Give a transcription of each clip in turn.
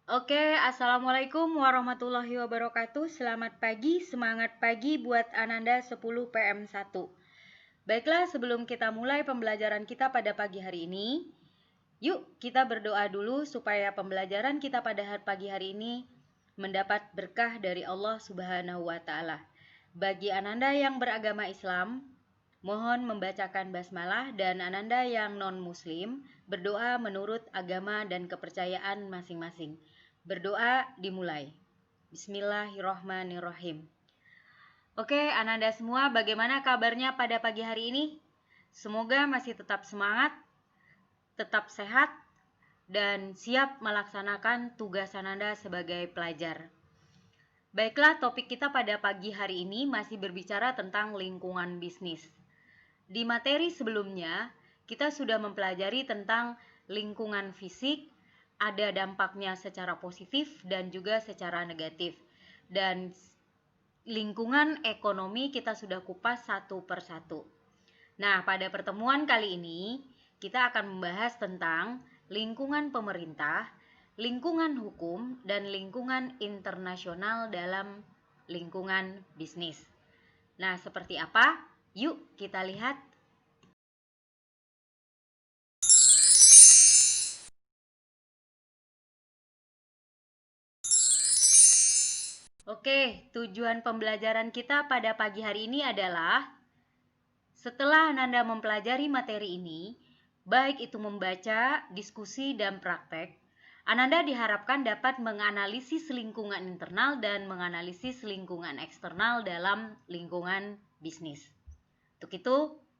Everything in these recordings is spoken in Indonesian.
Assalamualaikum warahmatullahi wabarakatuh. Selamat pagi, semangat pagi buat Ananda 10 PM1. Baiklah, sebelum kita mulai pembelajaran kita pada pagi hari ini, yuk kita berdoa dulu supaya pembelajaran kita pada pagi hari ini mendapat berkah dari Allah Subhanahu wa Ta'ala. Bagi Ananda yang beragama Islam, mohon membacakan basmalah, dan Ananda yang non-muslim berdoa menurut agama dan kepercayaan masing-masing. Berdoa dimulai. Bismillahirrohmanirrohim. Oke, Ananda semua, bagaimana kabarnya pada pagi hari ini? Semoga masih tetap semangat, tetap sehat, dan siap melaksanakan tugas Ananda sebagai pelajar. Baiklah, topik kita pada pagi hari ini masih berbicara tentang lingkungan bisnis. Di materi sebelumnya, kita sudah mempelajari tentang lingkungan fisik, ada dampaknya secara positif dan juga secara negatif. Dan lingkungan ekonomi kita sudah kupas satu persatu. Nah, pada pertemuan kali ini, kita akan membahas tentang lingkungan pemerintah, lingkungan hukum, dan lingkungan internasional dalam lingkungan bisnis. Nah, seperti apa? Yuk kita lihat. Oke, tujuan pembelajaran kita pada pagi hari ini adalah setelah Ananda mempelajari materi ini, baik itu membaca, diskusi, dan praktek, Ananda diharapkan dapat menganalisis lingkungan internal dan menganalisis lingkungan eksternal dalam lingkungan bisnis. Untuk itu,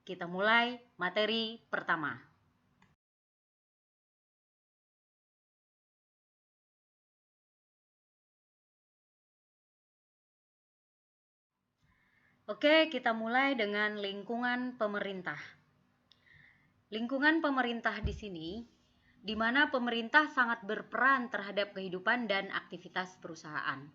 kita mulai materi pertama. Oke, kita mulai dengan lingkungan pemerintah. Lingkungan pemerintah di sini, di mana pemerintah sangat berperan terhadap kehidupan dan aktivitas perusahaan.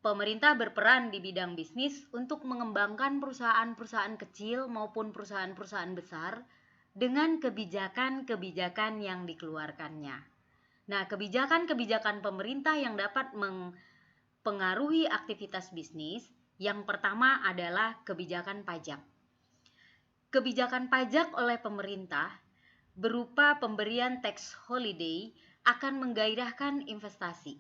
Pemerintah berperan di bidang bisnis untuk mengembangkan perusahaan-perusahaan kecil maupun perusahaan-perusahaan besar dengan kebijakan-kebijakan yang dikeluarkannya. Nah, kebijakan-kebijakan pemerintah yang dapat mempengaruhi aktivitas bisnis, yang pertama adalah kebijakan pajak. Kebijakan pajak oleh pemerintah berupa pemberian tax holiday akan menggairahkan investasi.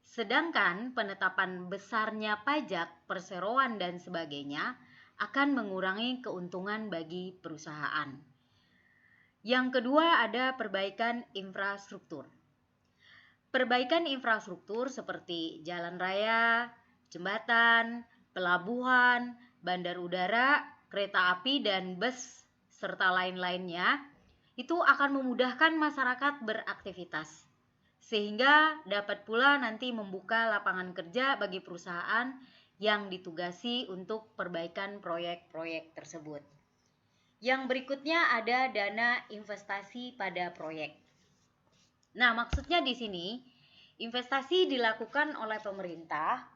Sedangkan penetapan besarnya pajak, perseroan, dan sebagainya akan mengurangi keuntungan bagi perusahaan. Yang kedua ada perbaikan infrastruktur. Perbaikan infrastruktur seperti jalan raya, jembatan, pelabuhan, bandar udara, kereta api, dan bus, serta lain-lainnya, itu akan memudahkan masyarakat beraktivitas, sehingga dapat pula nanti membuka lapangan kerja bagi perusahaan yang ditugasi untuk perbaikan proyek-proyek tersebut. Yang berikutnya ada dana investasi pada proyek. Nah, maksudnya di sini, investasi dilakukan oleh pemerintah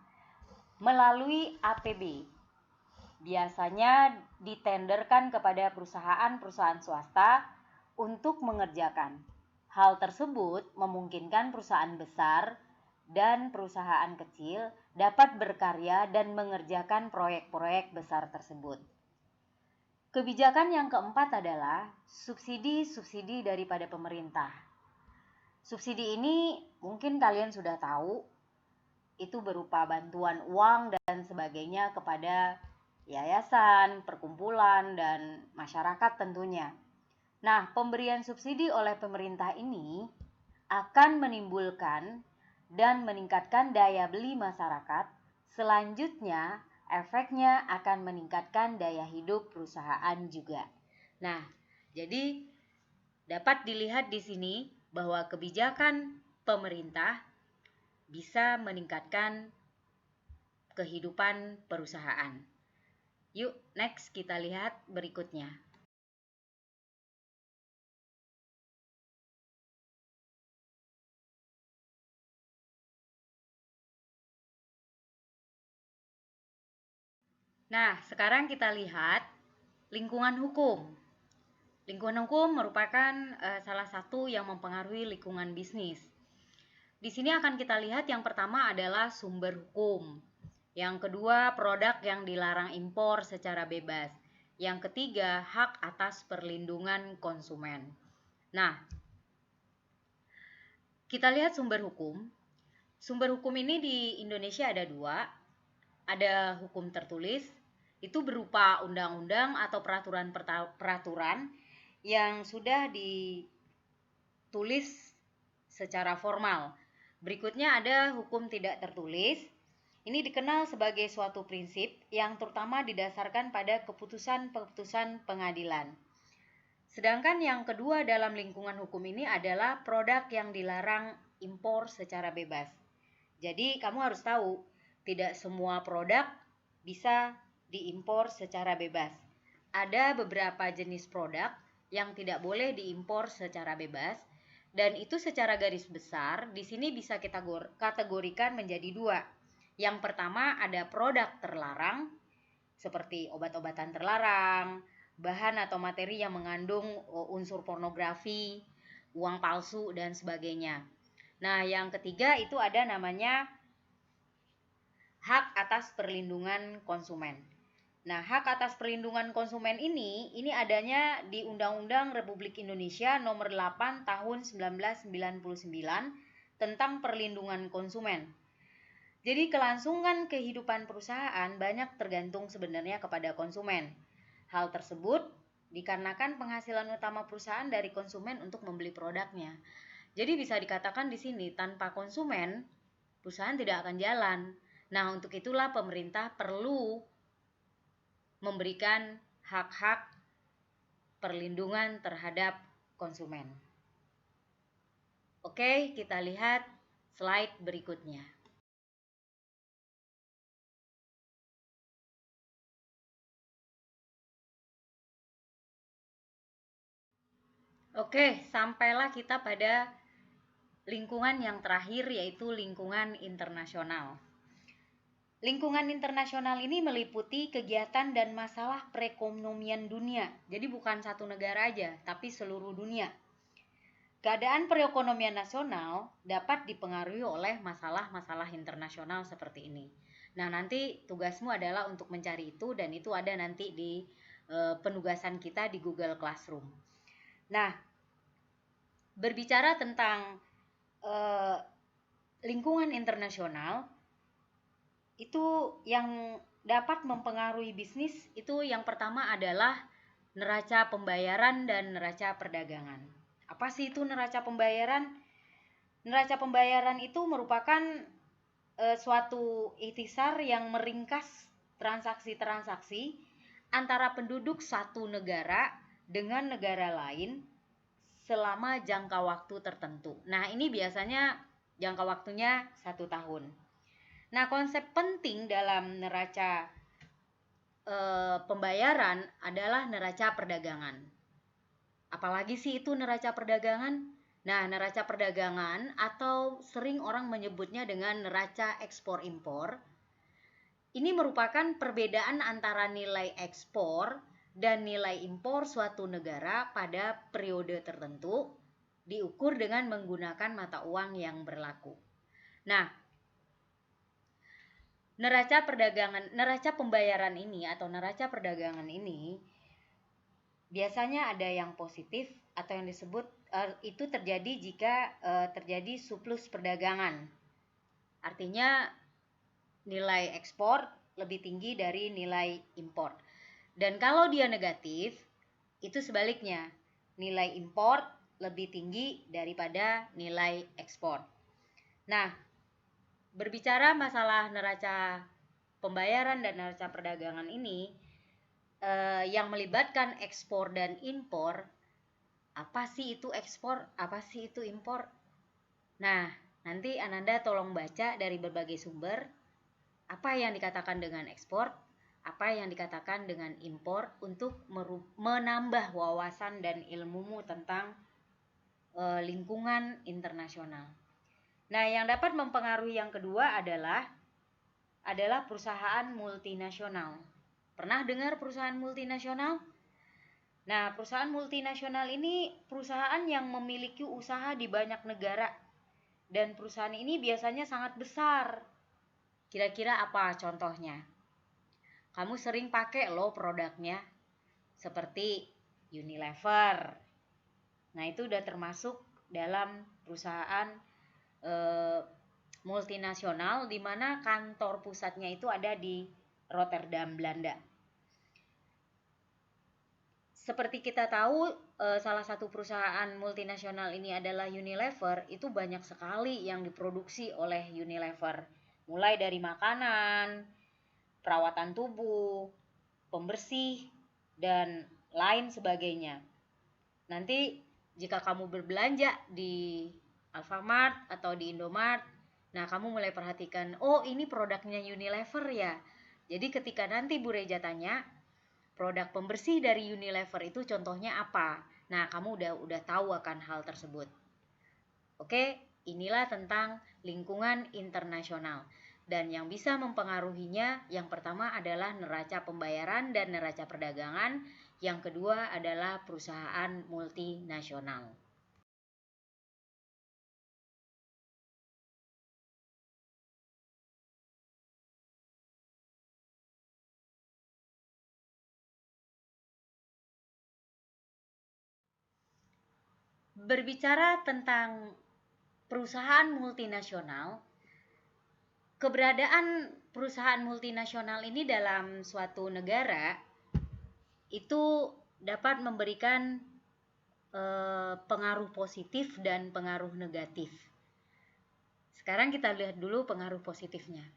melalui APB. Biasanya ditenderkan kepada perusahaan-perusahaan swasta untuk mengerjakan. Hal tersebut memungkinkan perusahaan besar dan perusahaan kecil dapat berkarya dan mengerjakan proyek-proyek besar tersebut. Kebijakan yang keempat adalah subsidi-subsidi daripada pemerintah. Subsidi ini mungkin kalian sudah tahu, itu berupa bantuan uang dan sebagainya kepada yayasan, perkumpulan, dan masyarakat tentunya. Nah, pemberian subsidi oleh pemerintah ini akan menimbulkan dan meningkatkan daya beli masyarakat. Selanjutnya, efeknya akan meningkatkan daya hidup perusahaan juga. Nah, jadi dapat dilihat di sini bahwa kebijakan pemerintah bisa meningkatkan kehidupan perusahaan. Yuk, next kita lihat berikutnya. Nah, sekarang kita lihat lingkungan hukum. Lingkungan hukum merupakan salah satu yang mempengaruhi lingkungan bisnis. Di sini akan kita lihat yang pertama adalah sumber hukum. Yang kedua, produk yang dilarang impor secara bebas. Yang ketiga, hak atas perlindungan konsumen. Nah, kita lihat sumber hukum. Sumber hukum ini di Indonesia ada dua. Ada hukum tertulis, itu berupa undang-undang atau peraturan yang sudah ditulis secara formal. Berikutnya ada hukum tidak tertulis. Ini dikenal sebagai suatu prinsip yang terutama didasarkan pada keputusan-keputusan pengadilan. Sedangkan yang kedua dalam lingkungan hukum ini adalah produk yang dilarang impor secara bebas. Jadi kamu harus tahu, tidak semua produk bisa diimpor secara bebas. Ada beberapa jenis produk yang tidak boleh diimpor secara bebas, dan itu secara garis besar di sini bisa kita kategorikan menjadi dua. Yang pertama ada produk terlarang, seperti obat-obatan terlarang, bahan atau materi yang mengandung unsur pornografi, uang palsu, dan sebagainya. Nah, yang ketiga itu ada namanya hak atas perlindungan konsumen. Nah, hak atas perlindungan konsumen ini adanya di Undang-Undang Republik Indonesia Nomor 8 Tahun 1999 tentang perlindungan konsumen. Jadi kelangsungan kehidupan perusahaan banyak tergantung sebenarnya kepada konsumen. Hal tersebut dikarenakan penghasilan utama perusahaan dari konsumen untuk membeli produknya. Jadi bisa dikatakan di sini tanpa konsumen perusahaan tidak akan jalan. Nah, untuk itulah pemerintah perlu memberikan hak-hak perlindungan terhadap konsumen. Oke, kita lihat slide berikutnya. Oke, sampailah kita pada lingkungan yang terakhir, yaitu lingkungan internasional. Lingkungan internasional ini meliputi kegiatan dan masalah perekonomian dunia. Jadi bukan satu negara aja, tapi seluruh dunia. Keadaan perekonomian nasional dapat dipengaruhi oleh masalah-masalah internasional seperti ini. Nah, nanti tugasmu adalah untuk mencari itu, dan itu ada nanti di penugasan kita di Google Classroom. Nah, berbicara tentang lingkungan internasional, itu yang dapat mempengaruhi bisnis itu yang pertama adalah neraca pembayaran dan neraca perdagangan. Apa sih itu neraca pembayaran? Neraca pembayaran itu merupakan suatu ikhtisar yang meringkas transaksi-transaksi antara penduduk satu negara dengan negara lain selama jangka waktu tertentu. Nah, ini biasanya jangka waktunya 1 tahun. Nah, konsep penting dalam neraca pembayaran adalah neraca perdagangan. Apalagi sih itu neraca perdagangan? Nah, neraca perdagangan atau sering orang menyebutnya dengan neraca ekspor-impor, ini merupakan perbedaan antara nilai ekspor dan nilai impor suatu negara pada periode tertentu diukur dengan menggunakan mata uang yang berlaku. Nah, neraca pembayaran ini atau neraca perdagangan ini biasanya ada yang positif atau yang disebut itu terjadi jika terjadi surplus perdagangan. Artinya nilai ekspor lebih tinggi dari nilai impor. Dan kalau dia negatif, itu sebaliknya. Nilai impor lebih tinggi daripada nilai ekspor. Nah, berbicara masalah neraca pembayaran dan neraca perdagangan ini yang melibatkan ekspor dan impor, apa sih itu ekspor, apa sih itu impor? Nah, nanti Ananda tolong baca dari berbagai sumber apa yang dikatakan dengan ekspor, apa yang dikatakan dengan impor untuk menambah wawasan dan ilmumu tentang lingkungan internasional. Nah, yang dapat mempengaruhi yang kedua adalah perusahaan multinasional. Pernah dengar perusahaan multinasional? Nah, perusahaan multinasional ini perusahaan yang memiliki usaha di banyak negara. dan perusahaan ini biasanya sangat besar. Kira-kira apa contohnya? Kamu sering pakai loh produknya, seperti Unilever. Nah, itu udah termasuk dalam perusahaan multinasional di mana kantor pusatnya itu ada di Rotterdam, Belanda. Seperti kita tahu, salah satu perusahaan multinasional ini adalah Unilever. Itu banyak sekali yang diproduksi oleh Unilever, mulai dari makanan, perawatan tubuh, pembersih, dan lain sebagainya. Nanti jika kamu berbelanja di Alfamart atau di Indomart, nah kamu mulai perhatikan, oh ini produknya Unilever ya. Jadi ketika nanti Bu Reja tanya, produk pembersih dari Unilever itu contohnya apa? Nah, kamu udah tahu akan hal tersebut. Oke, inilah tentang lingkungan internasional. Dan yang bisa mempengaruhinya, yang pertama adalah neraca pembayaran dan neraca perdagangan. Yang kedua adalah perusahaan multinasional. Berbicara tentang perusahaan multinasional, keberadaan perusahaan multinasional ini dalam suatu negara itu dapat memberikan pengaruh positif dan pengaruh negatif. Sekarang kita lihat dulu pengaruh positifnya.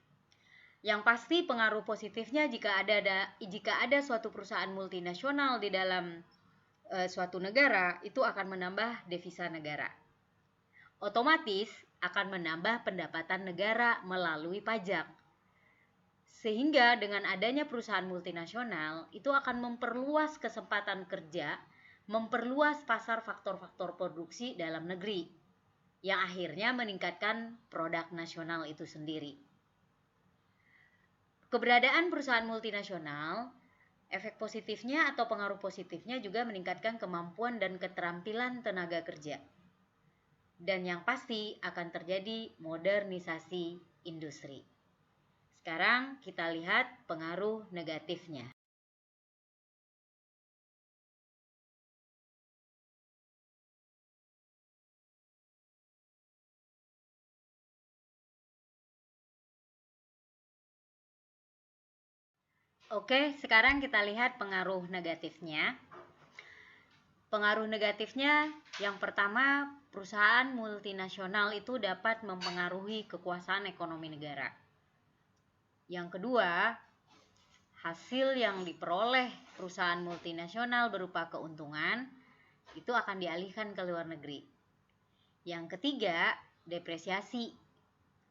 Yang pasti pengaruh positifnya jika ada suatu perusahaan multinasional di dalam suatu negara, itu akan menambah devisa negara. Otomatis akan menambah pendapatan negara melalui pajak. Sehingga dengan adanya perusahaan multinasional, itu akan memperluas kesempatan kerja, memperluas pasar faktor-faktor produksi dalam negeri, yang akhirnya meningkatkan produk nasional itu sendiri. Keberadaan perusahaan multinasional, efek positifnya atau pengaruh positifnya juga meningkatkan kemampuan dan keterampilan tenaga kerja. Dan yang pasti akan terjadi modernisasi industri. Sekarang kita lihat pengaruh negatifnya. Oke, sekarang kita lihat pengaruh negatifnya. Pengaruh negatifnya, yang pertama, perusahaan multinasional itu dapat mempengaruhi kekuasaan ekonomi negara. Yang kedua, hasil yang diperoleh perusahaan multinasional berupa keuntungan itu akan dialihkan ke luar negeri. Yang ketiga, depresiasi.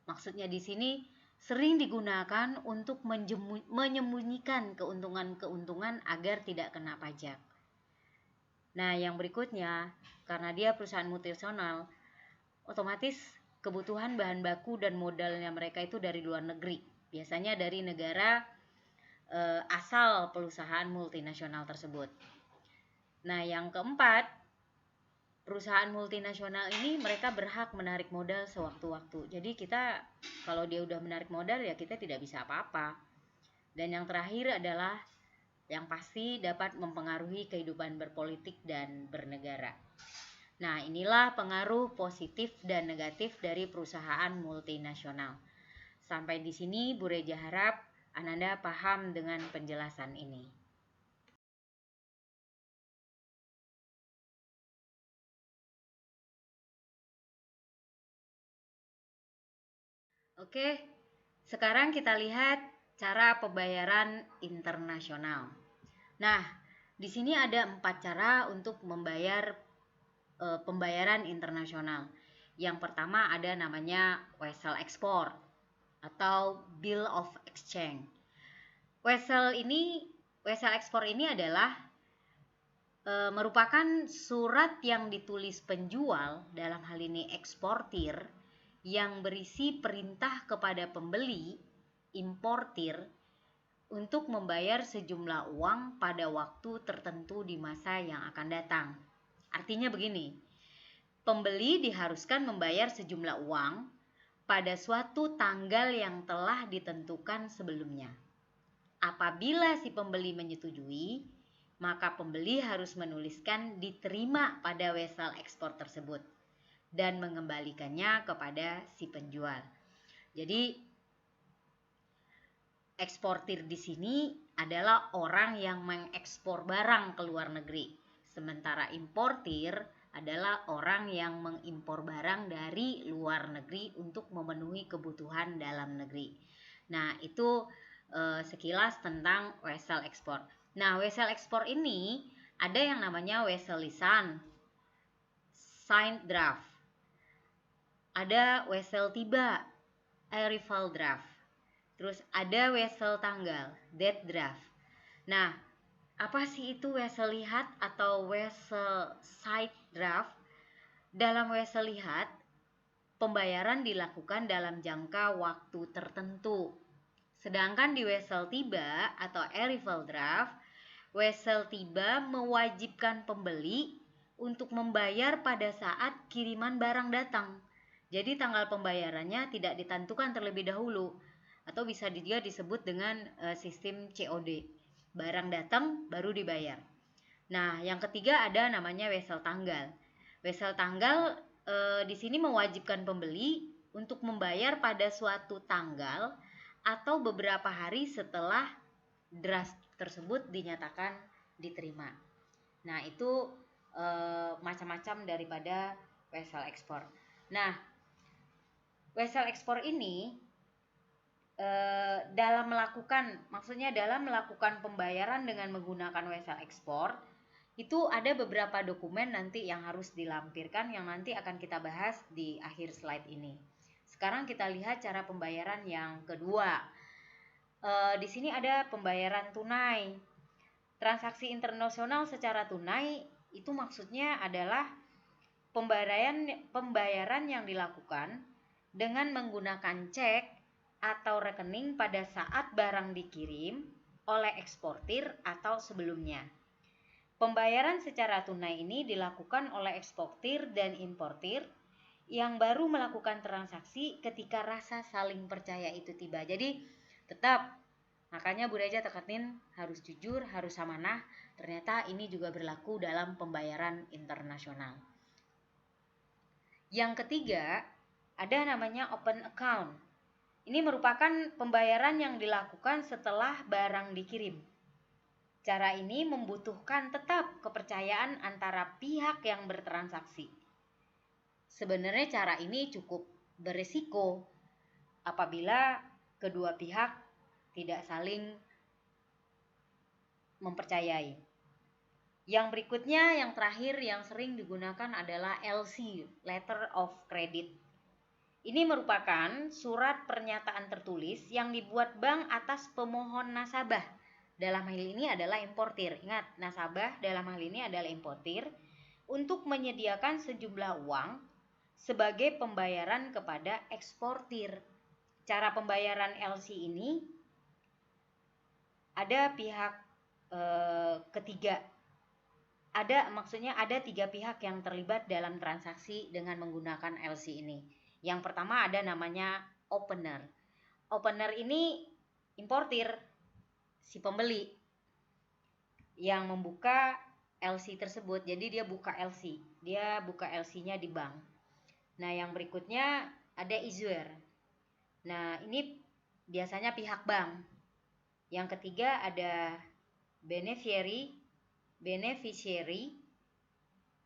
Maksudnya di sini sering digunakan untuk menyembunyikan keuntungan-keuntungan agar tidak kena pajak. Nah, yang berikutnya, karena dia perusahaan multinasional, otomatis kebutuhan bahan baku dan modalnya mereka itu dari luar negeri. Biasanya dari negara asal perusahaan multinasional tersebut. Nah, yang keempat, perusahaan multinasional ini mereka berhak menarik modal sewaktu-waktu. Jadi kita kalau dia udah menarik modal ya kita tidak bisa apa-apa. Dan yang terakhir adalah yang pasti dapat mempengaruhi kehidupan berpolitik dan bernegara. Nah, inilah pengaruh positif dan negatif dari perusahaan multinasional. Sampai di sini Bu Reja harap Ananda paham dengan penjelasan ini. Oke, sekarang kita lihat cara pembayaran internasional. Nah, di sini ada 4 cara untuk membayar pembayaran internasional. Yang pertama ada namanya wesel ekspor atau bill of exchange. Wesel ekspor ini adalah merupakan surat yang ditulis penjual, dalam hal ini eksportir, yang berisi perintah kepada pembeli, importir, untuk membayar sejumlah uang pada waktu tertentu di masa yang akan datang. Artinya begini, pembeli diharuskan membayar sejumlah uang pada suatu tanggal yang telah ditentukan sebelumnya. Apabila si pembeli menyetujui, maka pembeli harus menuliskan diterima pada wesel ekspor tersebut dan mengembalikannya kepada si penjual. Jadi eksportir di sini adalah orang yang mengekspor barang ke luar negeri. Sementara importir adalah orang yang mengimpor barang dari luar negeri untuk memenuhi kebutuhan dalam negeri. Nah, itu sekilas tentang wesel ekspor. Nah, wesel ekspor ini ada yang namanya wesel lisan, signed draft. Ada wesel tiba, arrival draft. Terus ada wesel tanggal, date draft. Nah, apa sih itu wesel lihat atau wesel sight draft? Dalam wesel lihat, pembayaran dilakukan dalam jangka waktu tertentu. Sedangkan di wesel tiba atau arrival draft, wesel tiba mewajibkan pembeli untuk membayar pada saat kiriman barang datang. Jadi tanggal pembayarannya tidak ditentukan terlebih dahulu, atau bisa juga disebut dengan sistem COD. Barang datang baru dibayar. Nah, yang ketiga ada namanya wesel tanggal. Wesel tanggal di sini mewajibkan pembeli untuk membayar pada suatu tanggal atau beberapa hari setelah draft tersebut dinyatakan diterima. Nah, itu macam-macam daripada wesel ekspor. Nah, wesel ekspor ini dalam melakukan pembayaran dengan menggunakan wesel ekspor, itu ada beberapa dokumen nanti yang harus dilampirkan yang nanti akan kita bahas di akhir slide ini. Sekarang kita lihat cara pembayaran yang kedua. Di sini ada pembayaran tunai. Transaksi internasional secara tunai itu maksudnya adalah pembayaran yang dilakukan dengan menggunakan cek atau rekening pada saat barang dikirim oleh eksportir atau sebelumnya. Pembayaran secara tunai ini dilakukan oleh eksportir dan importir yang baru melakukan transaksi ketika rasa saling percaya itu tiba. Jadi tetap, makanya Bu Reja tekanin harus jujur, harus amanah. Ternyata ini juga berlaku dalam pembayaran internasional. Yang ketiga, ada namanya open account. Ini merupakan pembayaran yang dilakukan setelah barang dikirim. Cara ini membutuhkan tetap kepercayaan antara pihak yang bertransaksi. Sebenarnya cara ini cukup berisiko apabila kedua pihak tidak saling mempercayai. Yang berikutnya, yang terakhir yang sering digunakan adalah LC, Letter of Credit. Ini merupakan surat pernyataan tertulis yang dibuat bank atas pemohon nasabah. Dalam hal ini adalah importir. Ingat, nasabah dalam hal ini adalah importir untuk menyediakan sejumlah uang sebagai pembayaran kepada eksportir. Cara pembayaran LC ini ada pihak ketiga. Ada 3 pihak yang terlibat dalam transaksi dengan menggunakan LC ini. Yang pertama ada namanya opener. Opener ini importir, si pembeli yang membuka LC tersebut. Jadi dia buka LC-nya di bank. Nah, yang berikutnya ada issuer. Nah, ini biasanya pihak bank. Yang ketiga ada beneficiary.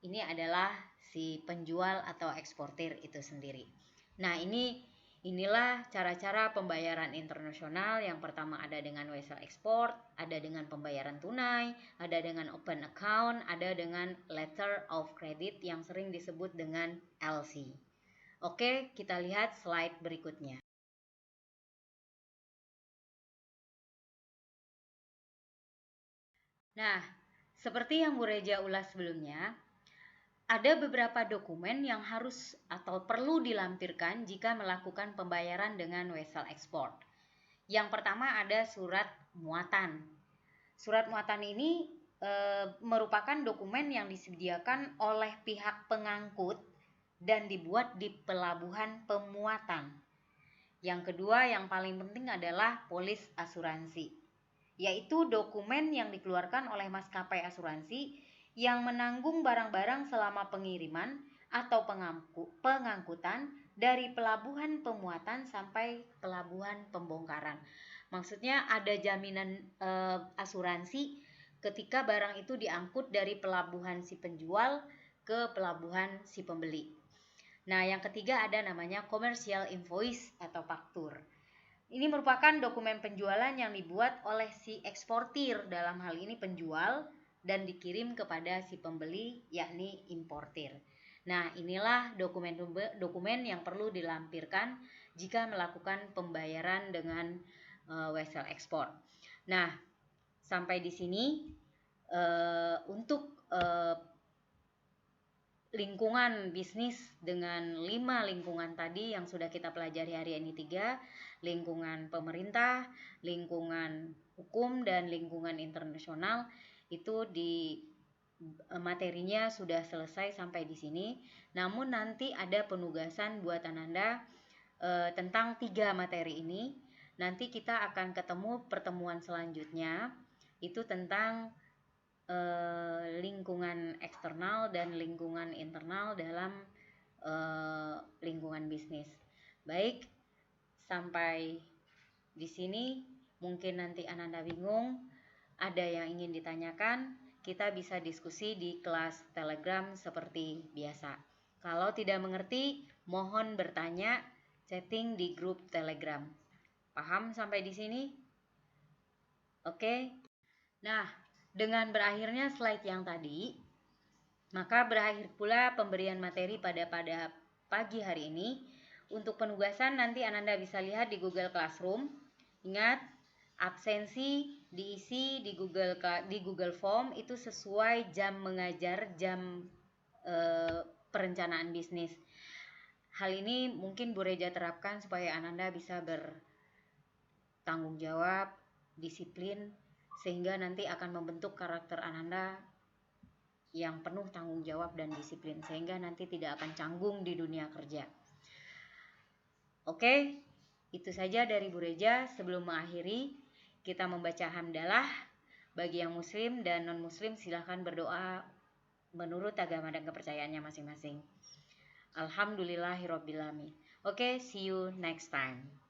Ini adalah si penjual atau eksportir itu sendiri. Nah, inilah cara-cara pembayaran internasional. Yang pertama ada dengan wesel ekspor, ada dengan pembayaran tunai, ada dengan open account, ada dengan letter of credit yang sering disebut dengan LC. Oke, kita lihat slide berikutnya. Nah, seperti yang Bu Reja ulas sebelumnya, ada beberapa dokumen yang harus atau perlu dilampirkan jika melakukan pembayaran dengan wesel ekspor. Yang pertama ada surat muatan. Surat muatan ini merupakan dokumen yang disediakan oleh pihak pengangkut dan dibuat di pelabuhan pemuatan. Yang kedua yang paling penting adalah polis asuransi, yaitu dokumen yang dikeluarkan oleh maskapai asuransi yang menanggung barang-barang selama pengiriman atau pengangkutan dari pelabuhan pemuatan sampai pelabuhan pembongkaran. Maksudnya ada jaminan asuransi ketika barang itu diangkut dari pelabuhan si penjual ke pelabuhan si pembeli. Nah, yang ketiga ada namanya commercial invoice atau faktur. Ini merupakan dokumen penjualan yang dibuat oleh si eksportir, dalam hal ini penjual, dan dikirim kepada si pembeli, yakni importir. Nah, inilah dokumen yang perlu dilampirkan jika melakukan pembayaran dengan vessel ekspor. Nah, sampai di sini untuk lingkungan bisnis dengan 5 lingkungan tadi yang sudah kita pelajari hari ini 3, lingkungan pemerintah, lingkungan hukum, dan lingkungan internasional, itu di materinya sudah selesai sampai di sini. Namun nanti ada penugasan buat Ananda tentang 3 materi ini. Nanti kita akan ketemu pertemuan selanjutnya, itu tentang lingkungan eksternal dan lingkungan internal dalam lingkungan bisnis. Baik, sampai di sini. Mungkin nanti Ananda bingung, ada yang ingin ditanyakan, kita bisa diskusi di kelas Telegram seperti biasa. Kalau tidak mengerti, mohon bertanya, chatting di grup Telegram. Paham sampai di sini? Oke. Nah, dengan berakhirnya slide yang tadi, maka berakhir pula pemberian materi pada pagi hari ini. Untuk penugasan nanti Ananda bisa lihat di Google Classroom. Ingat, absensi diisi di Google Form itu sesuai jam mengajar, jam perencanaan bisnis. Hal ini mungkin Bu Reja terapkan supaya Ananda bisa bertanggung jawab, disiplin, sehingga nanti akan membentuk karakter Ananda yang penuh tanggung jawab dan disiplin, sehingga nanti tidak akan canggung di dunia kerja. Oke, itu saja dari Bu Reja. Sebelum mengakhiri, kita membaca hamdalah. Bagi yang muslim dan non muslim silahkan berdoa menurut agama dan kepercayaannya masing-masing. Alhamdulillahirobbilalamin. Oke, see you next time.